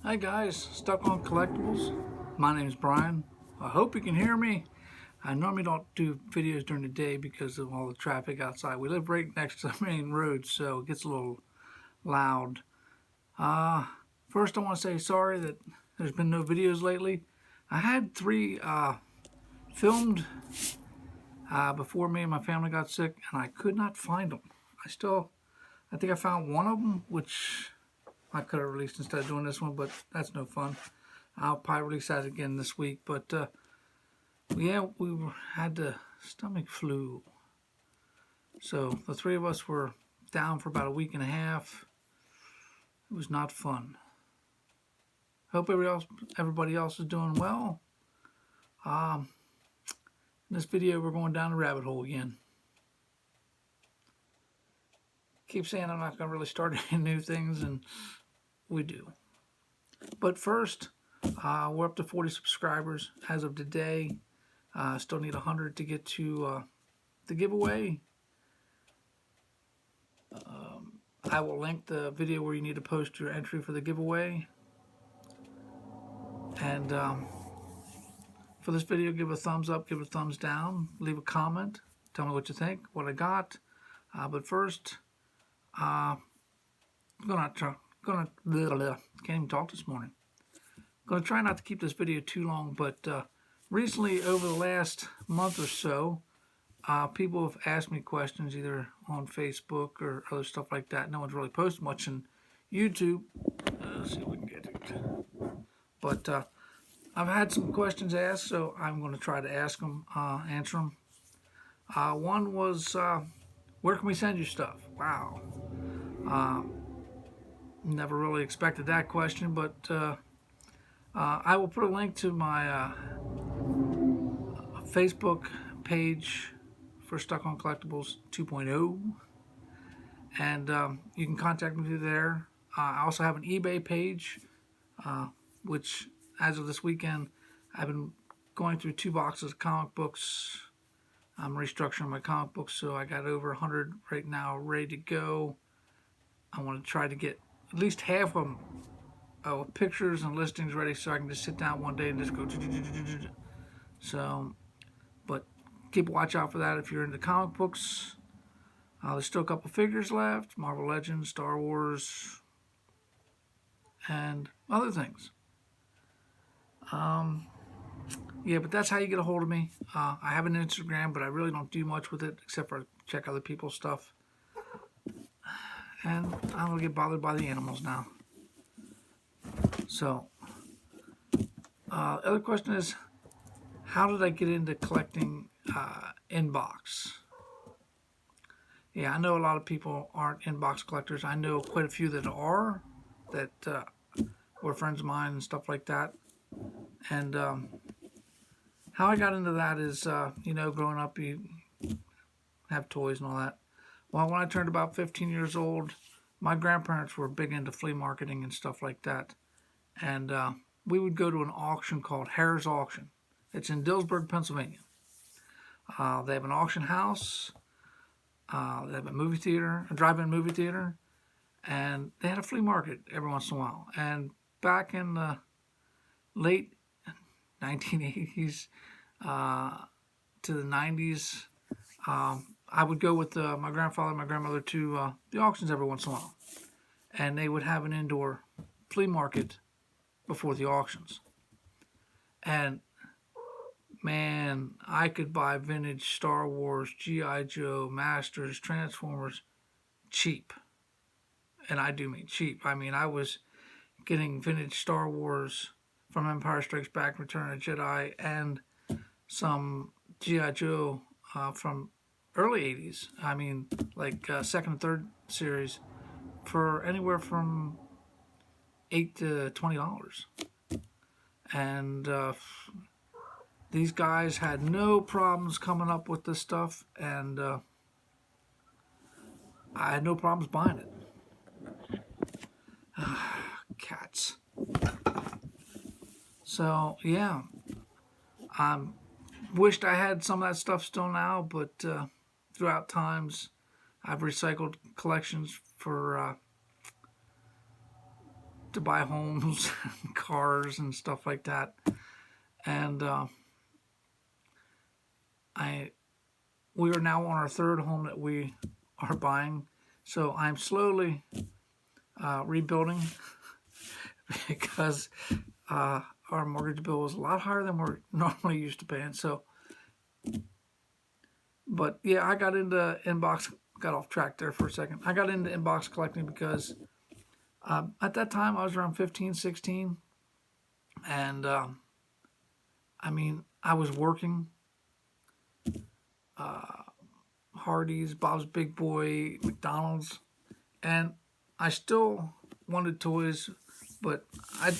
Hi guys, Stuck on Collectibles. My name is Brian. I hope you can hear me. I normally don't do videos during the day because of all the traffic outside. We live right next to the main road, so it gets a little loud. Uh, First I want to say sorry that there's been no videos lately. I had three filmed before me and my family got sick, and I could not find them. I think I found one of them, which I could have released instead of doing this one, but that's no fun. I'll probably release that again this week. But yeah, had the stomach flu. So the three of us were down for about a week and a half. It was not fun. Hope everybody else is doing well. In this video, we're going down the rabbit hole again. Keep saying I'm not going to really start any new things, and we do. But first, we're up to 40 subscribers as of today. Still need 100 to get to the giveaway. I will link the video where you need to post your entry for the giveaway. And for this video, give it a thumbs up, give it a thumbs down, leave a comment, tell me what you think, what I got. But first, I'm can't even talk this morning. Gonna try not to keep this video too long, but recently, over the last month or so, people have asked me questions either on Facebook or other stuff like that. No one's really posted much in YouTube. Let's see if we can get it. But I've had some questions asked, so I'm going to try to answer them. One was, where can we send you stuff? Wow. Never really expected that question, but I will put a link to my Facebook page for Stuck on Collectibles 2.0, and you can contact me through there. I also have an eBay page, which as of this weekend, I've been going through 2 boxes of comic books. I'm restructuring my comic books, so I got over 100 right now ready to go. I want to try to get at least half of them with pictures and listings ready so I can just sit down one day and just go. So, but keep a watch out for that if you're into comic books. There's still a couple figures left, Marvel Legends, Star Wars, and other things. Yeah, but that's how you get a hold of me. I have an Instagram, but I really don't do much with it except for check other people's stuff. And I'm going to get bothered by the animals now. So, other question is, how did I get into collecting inbox? Yeah, I know a lot of people aren't inbox collectors. I know quite a few that are, that were friends of mine and stuff like that. And how I got into that is, growing up, you have toys and all that. Well, when I turned about 15 years old, my grandparents were big into flea marketing and stuff like that. And we would go to an auction called Harris Auction. It's in Dillsburg, Pennsylvania. They have an auction house. They have a movie theater, a drive-in movie theater. And they had a flea market every once in a while. And back in the late 1980s to the 90s, I would go with my grandfather and my grandmother to the auctions every once in a while. And they would have an indoor flea market before the auctions. And man, I could buy vintage Star Wars, G.I. Joe, Masters, Transformers cheap. And I do mean cheap. I mean, I was getting vintage Star Wars from Empire Strikes Back, Return of the Jedi, and some G.I. Joe from early 80s. I mean, like second and third series for anywhere from $8 to $20. And these guys had no problems coming up with this stuff, and I had no problems buying it. Cats. So, yeah. I wished I had some of that stuff still now, but throughout times, I've recycled collections for to buy homes, and cars, and stuff like that. And I we are now on our third home that we are buying. So I'm slowly rebuilding because our mortgage bill is a lot higher than we're normally used to paying. So, but yeah, I got into inbox. Got off track there for a second. I got into inbox collecting because at that time I was around 15, 16, and I mean I was working. Hardee's, Bob's Big Boy, McDonald's, and I still wanted toys, but I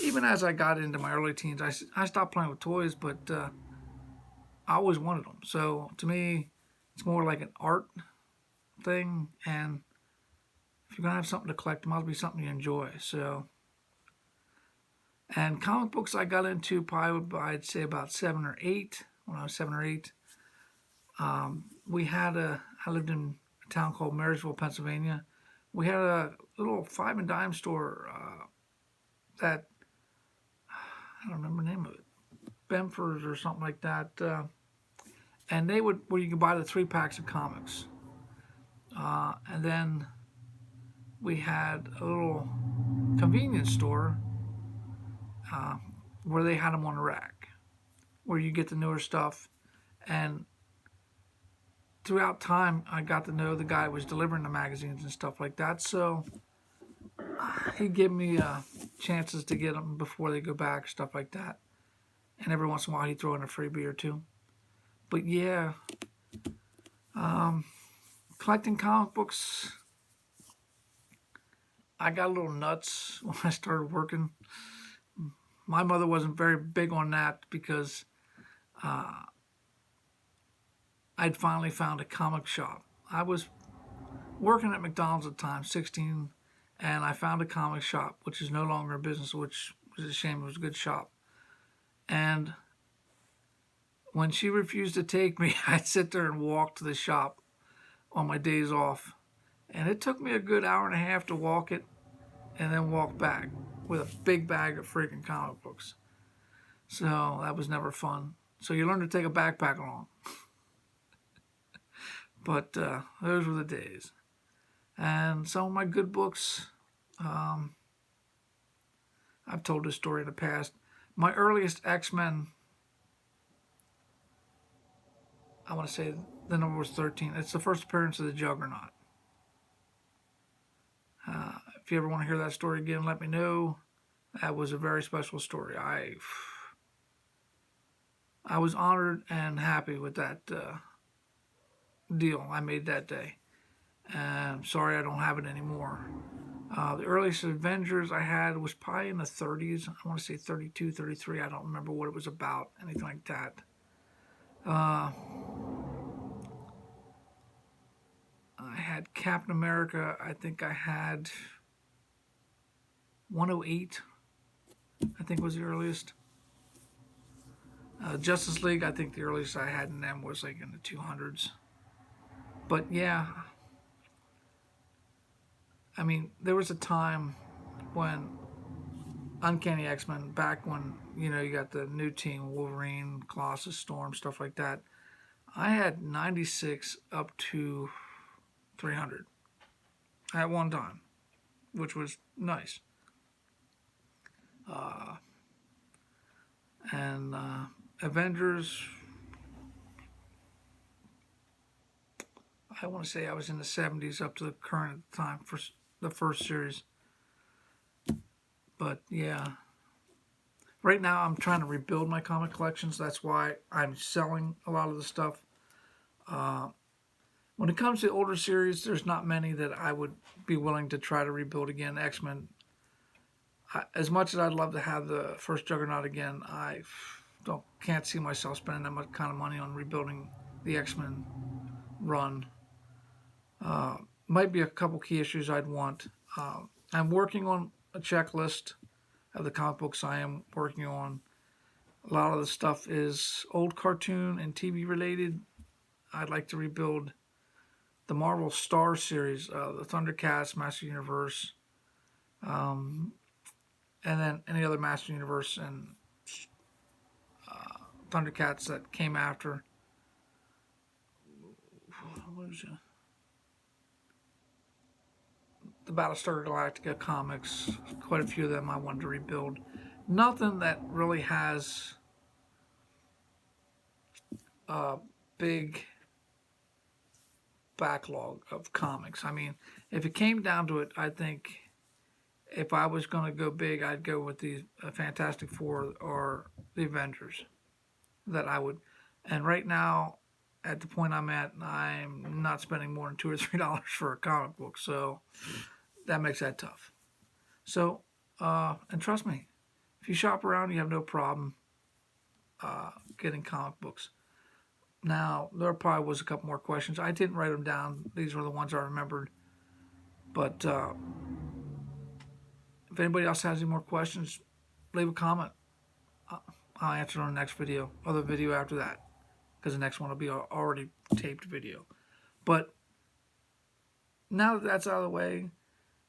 even as I got into my early teens, I stopped playing with toys, but I always wanted them. So to me, it's more like an art thing, and if you're gonna have something to collect, it must be something you enjoy. So, and comic books I got into probably I'd say about 7 or 8 when I was 7 or 8. I lived in a town called Marysville, Pennsylvania. We had a little five and dime store that I don't remember the name of it, Benford's or something like that. And they would where you could buy the 3 packs of comics. And then we had a little convenience store where they had them on the rack, where you get the newer stuff. And throughout time, I got to know the guy who was delivering the magazines and stuff like that. So he'd give me chances to get them before they go back, stuff like that. And every once in a while, he'd throw in a freebie or two. But yeah, collecting comic books, I got a little nuts when I started working. My mother wasn't very big on that because I'd finally found a comic shop. I was working at McDonald's at the time, 16, and I found a comic shop, which is no longer in business, which was a shame. It was a good shop. And when she refused to take me, I'd sit there and walk to the shop on my days off. And it took me a good hour and a half to walk it and then walk back with a big bag of freaking comic books. So that was never fun. So you learn to take a backpack along. But those were the days. And some of my good books, I've told this story in the past. My earliest X-Men, I want to say the number was 13. It's the first appearance of the Juggernaut. If you ever want to hear that story again, let me know. That was a very special story. I was honored and happy with that deal I made that day. I'm sorry I don't have it anymore. The earliest Avengers I had was probably in the 30s. I want to say 32, 33. I don't remember what it was about, anything like that. I had Captain America. I think I had 108, I think was the earliest. Justice League, I think the earliest I had in them was like in the 200s. But yeah, I mean, there was a time when Uncanny X-Men, back when, you got the new team, Wolverine, Colossus, Storm, stuff like that. I had 96 up to 300 at one time, which was nice. And Avengers, I want to say I was in the 70s up to the current time for the first series. But yeah, right now I'm trying to rebuild my comic collections. That's why I'm selling a lot of the stuff. When it comes to the older series, there's not many that I would be willing to try to rebuild again. X-Men, as much as I'd love to have the first Juggernaut again, I can't see myself spending that much kind of money on rebuilding the X-Men run. Might be a couple key issues I'd want. I'm working on a checklist of the comic books I am working on. A lot of the stuff is old cartoon and TV related. I'd like to rebuild the Marvel Star series, the Thundercats, Master Universe, And then any other Master Universe and Thundercats that came after. What was it? The Battlestar Galactica comics, quite a few of them I wanted to rebuild. Nothing that really has a big backlog of comics. I mean, if it came down to it, I think if I was going to go big, I'd go with the Fantastic Four or the Avengers. That I would. And right now, at the point I'm at, I'm not spending more than $2 or $3 for a comic book. So that makes that tough. So, and trust me, if you shop around, you have no problem getting comic books. Now, there probably was a couple more questions. I didn't write them down. These were the ones I remembered. But if anybody else has any more questions, leave a comment. I'll answer on the next video, or the video after that, because the next one will be already taped video. But now that that's out of the way,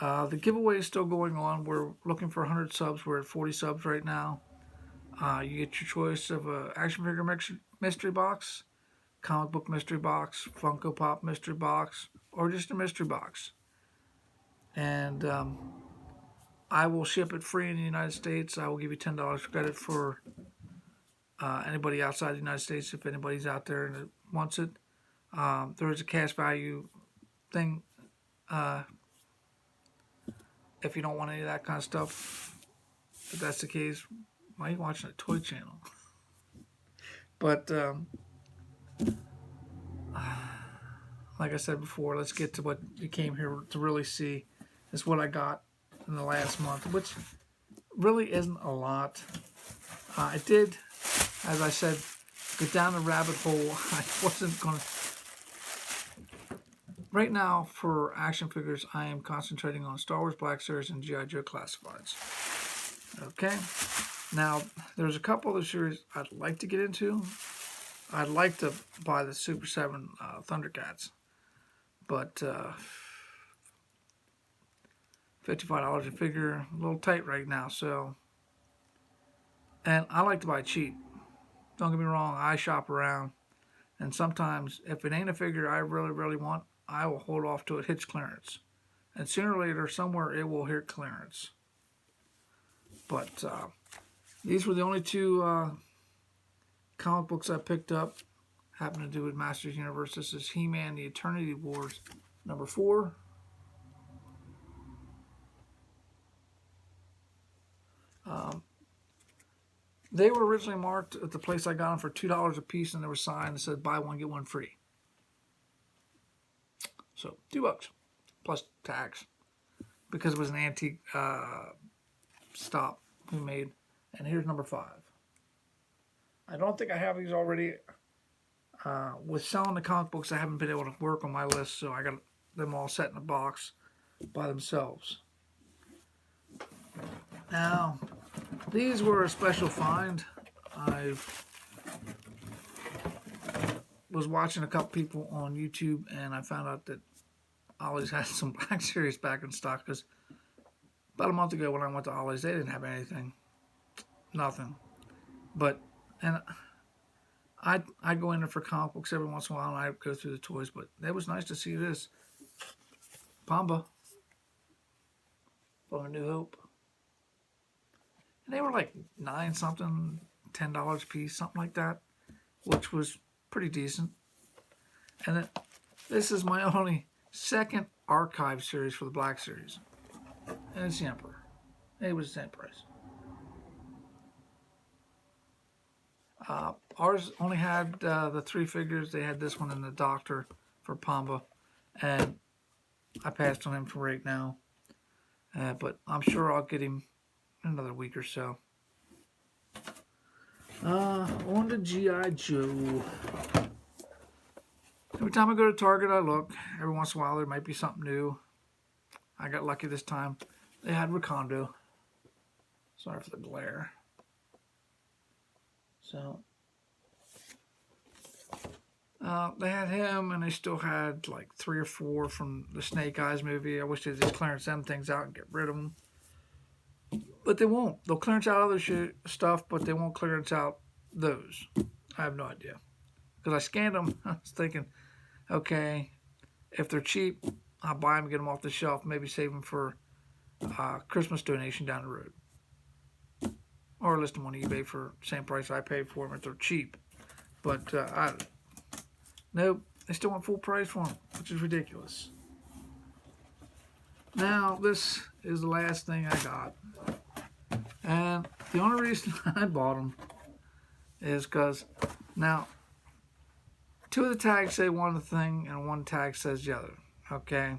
the giveaway is still going on. We're looking for 100 subs. We're at 40 subs right now. You get your choice of a action figure mystery box, comic book mystery box, Funko Pop mystery box, or just a mystery box. And I will ship it free in the United States. I will give you $10 credit for anybody outside the United States if anybody's out there and wants it. There is a cash value thing if you don't want any of that kind of stuff. If that's the case, why are you watching a toy channel? But like I said before, let's get to what you came here to really see. Is what I got in the last month, which really isn't a lot. I did, as I said, go down the rabbit hole. I wasn't going to... Right now, for action figures, I am concentrating on Star Wars Black Series and G.I. Joe Classifieds. Okay? Now, there's a couple of series I'd like to get into. I'd like to buy the Super 7 Thundercats. But $55 a figure, a little tight right now, so... And I like to buy cheap. Don't get me wrong, I shop around. And sometimes, if it ain't a figure I really, really want, I will hold off till it hits clearance. And sooner or later, somewhere it will hit clearance. But these were the only two comic books I picked up. Having to do with Masters Universe. This is He-Man, The Eternity Wars, number 4. They were originally marked at the place I got them for $2 a piece, and there was a sign that said buy one, get one free. So, $2 plus tax, because it was an antique stop we made. And here's number 5. I don't think I have these already. With selling the comic books, I haven't been able to work on my list, so I got them all set in a box by themselves. Now, these were a special find. I was watching a couple people on YouTube, and I found out that Ollie's had some Black Series back in stock, because about a month ago when I went to Ollie's, they didn't have anything. Nothing. But, and I go in there for comic books every once in a while, and I go through the toys, but it was nice to see this. Pamba from A New Hope. And they were like 9 something, $10 a piece, something like that, which was pretty decent. And then this is my only second archive series for the Black Series. And it's the Emperor. It was the same price. Ours only had the 3 figures. They had this one and the Doctor for Pamba. And I passed on him for right now. But I'm sure I'll get him in another week or so. On to G.I. Joe. Every time I go to Target, I look. Every once in a while, there might be something new. I got lucky this time. They had Recondo. Sorry for the glare. So, they had him, and they still had like 3 or 4 from the Snake Eyes movie. I wish they'd just clearance them things out and get rid of them. But they won't. They'll clearance out other stuff, but they won't clearance out those. I have no idea. Because I scanned them. I was thinking, okay, if they're cheap, I'll buy them, get them off the shelf, maybe save them for Christmas donation down the road. Or list them on eBay for the same price I paid for them if they're cheap. But nope, they still want full price for them, which is ridiculous. Now, this is the last thing I got. And the only reason I bought them is because now 2 of the tags say one thing and 1 tag says the other. Okay?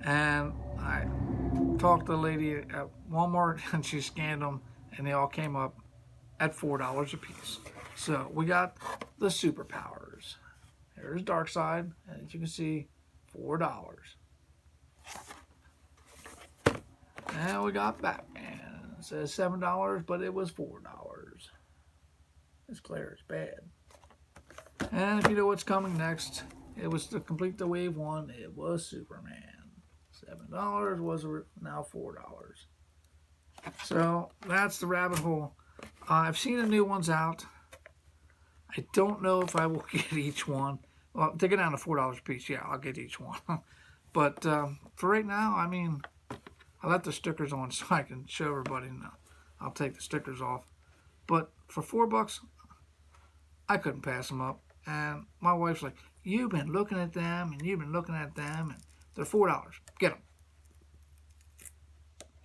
And I talked to the lady at Walmart and she scanned them and they all came up at $4 a piece. So we got the superpowers. Here's Darkseid, and as you can see, $4. And we got Batman. It says $7, but it was $4. It's clear, it's bad. And if you know what's coming next, it was to complete the wave 1, it was Superman. $7 was now $4. So that's the rabbit hole. I've seen the new ones out. I don't know if I will get each one. Well, take it down to $4 a piece. Yeah, I'll get each one. But for right now, I mean, I left the stickers on so I can show everybody. No, I'll take the stickers off. But for $4, I couldn't pass them up. And my wife's like, you've been looking at them, and you've been looking at them, and they're $4. Get them.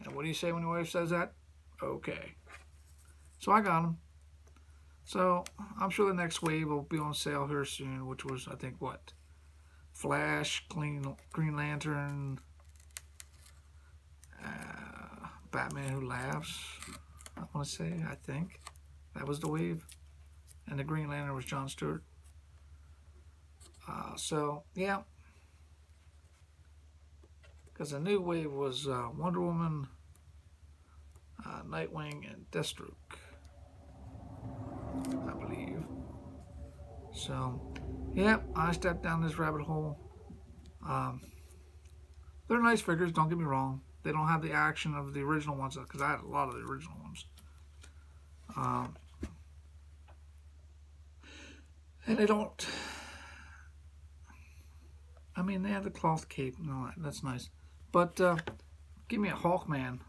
And what do you say when your wife says that? Okay. So I got them. So I'm sure the next wave will be on sale here soon, which was, I think, what? Flash, Green Lantern, Batman Who Laughs, I want to say, I think. That was the wave. And the Green Lantern was John Stewart. So, yeah. Because the new wave was Wonder Woman, Nightwing, and Deathstroke, I believe. So, yeah, I stepped down this rabbit hole. They're nice figures, don't get me wrong. They don't have the action of the original ones, because I had a lot of the original ones. And they don't... I mean, they have the cloth cape and all that. That's nice. But give me a Hawkman.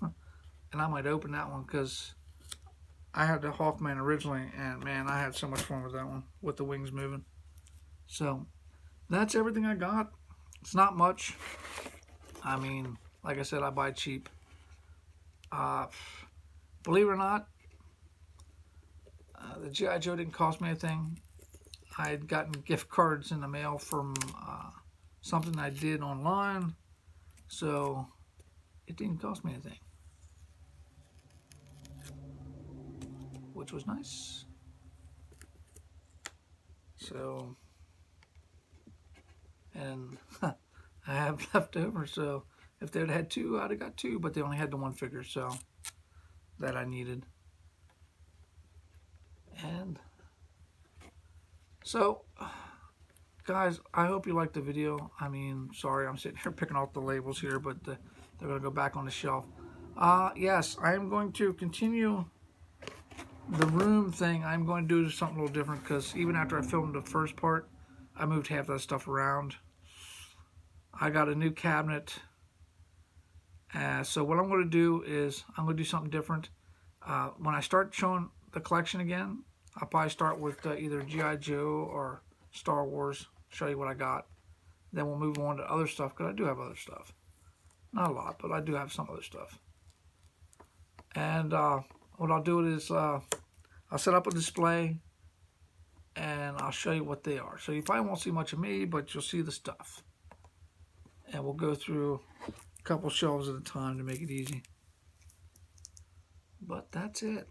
And I might open that one, because I had the Hawkman originally, and man, I had so much fun with that one, with the wings moving. So, that's everything I got. It's not much. I mean, like I said, I buy cheap. Believe it or not, the G.I. Joe didn't cost me anything. I had gotten gift cards in the mail from something I did online, so it didn't cost me anything, which was nice. So, and I have left over, so if they'd had 2, I'd have got 2, but they only had the 1 figure, so that I needed. And so, guys, I hope you liked the video. I mean, sorry, I'm sitting here picking off the labels here, but they're going to go back on the shelf. Yes, I am going to continue the room thing. I'm going to do something a little different, because even after I filmed the first part, I moved half that stuff around. I got a new cabinet. So what I'm going to do is I'm going to do something different. When I start showing the collection again, I'll probably start with either G.I. Joe or Star Wars, show you what I got. Then we'll move on to other stuff, because I do have other stuff. Not a lot, but I do have some other stuff. And what I'll do is I'll set up a display, and I'll show you what they are. So you probably won't see much of me, but you'll see the stuff. And we'll go through a couple shelves at a time to make it easy. But that's it.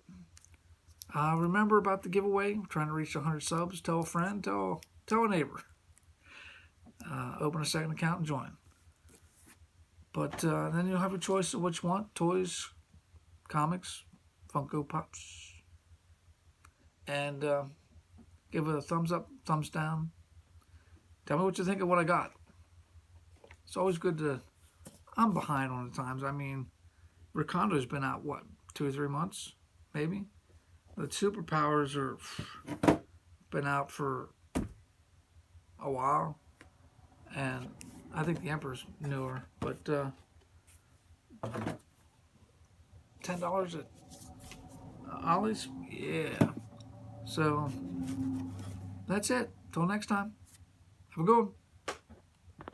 Remember about the giveaway. I'm trying to reach 100 subs. Tell a friend. Tell a neighbor. Open a second account and join. But then you'll have a choice of what you want. Toys, comics, Funko Pops. And give it a thumbs up, thumbs down. Tell me what you think of what I got. It's always good to... I'm behind on the times. I mean, Ricondo's been out, what, 2 or 3 months, maybe? The Superpowers are been out for a while, and I think the Emperor's newer, but $10 at Ollie's, yeah. So that's it. Till next time. Have a good one.